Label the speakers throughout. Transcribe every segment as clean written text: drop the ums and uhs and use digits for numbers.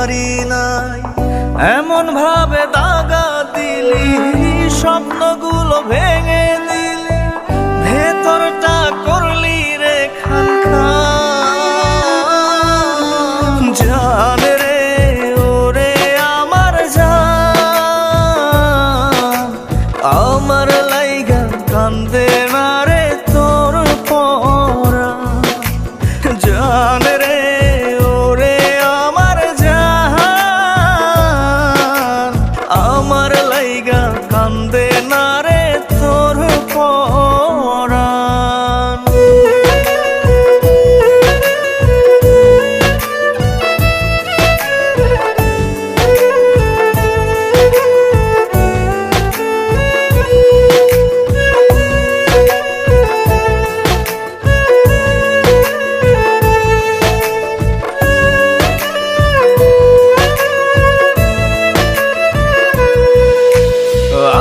Speaker 1: পারি নাই। এমন ভাবে দাগা দিলি, স্বপ্নগুলো ভেঙে দিলি, ভেতরটা করলি রে খান খান। জান রে ওরে আমার জান, আমার লাইগা কান্দে না রে তোর পরাণ। জান রে ওরে আমার জান, আমার লাইগা কান্দে না রে তোর পরাণ।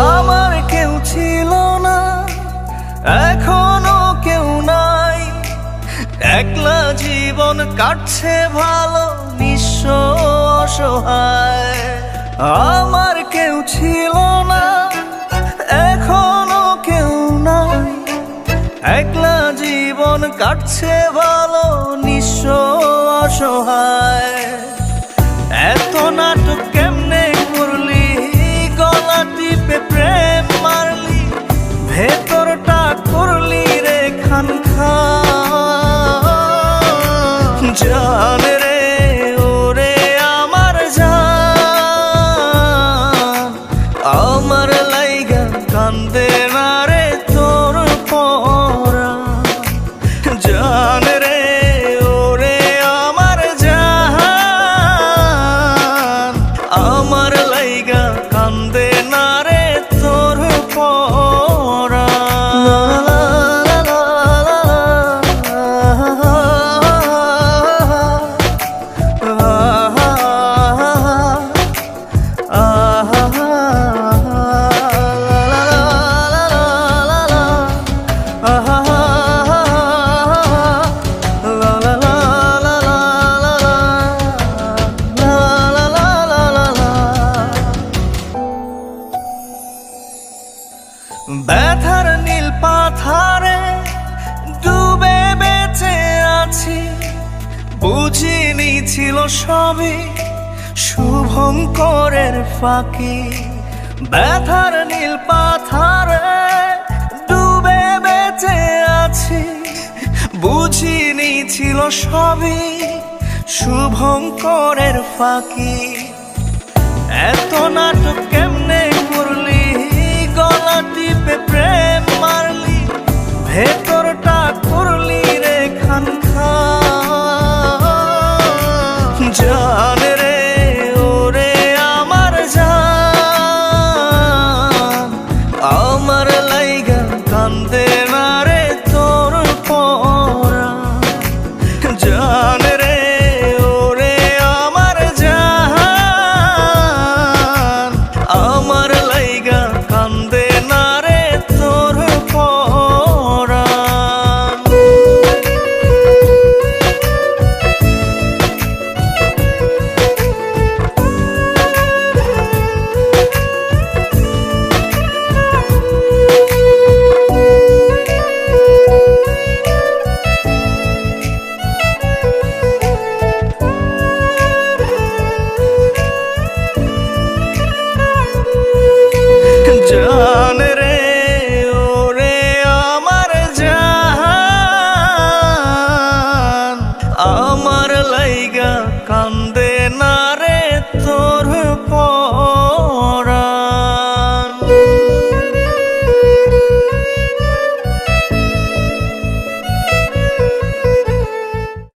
Speaker 1: আমার কেউ ছিল না, এখনো কেউ নাই, একলা জীবন কাটছে ভালো, নিঃস্ব অসহায়। আমার কেউ ছিল না, এখনো কেউ নাই, একলা জীবন কাটছে ভালো, নিঃস্ব অসহায়। এত নাটক কেমনে করলি, গলা টিপে প্রেম মারলি, ভেতরটা করলি রে খান খান। জান রে ওরে আমার জান, আমার লাইগা কান্দে না রে তোর পরাণ। জান রে ওরে আমার জান, আমার লাইগা কান্দে না রে তোর পরাণ। ব্যথার নীল পাথারে ডুবে বেঁচে আছি, বুঝিনি ছিল সবই শুভঙ্করের ফাঁকি। ব্যথার নীল পাথারে ডুবে বেঁচে আছি, বুঝিনি ছিল সবই শুভঙ্করের ফাঁকি। এত নাটক কেমনে করলি, গলা টিপে প্রেম মারলি, ভেতরটা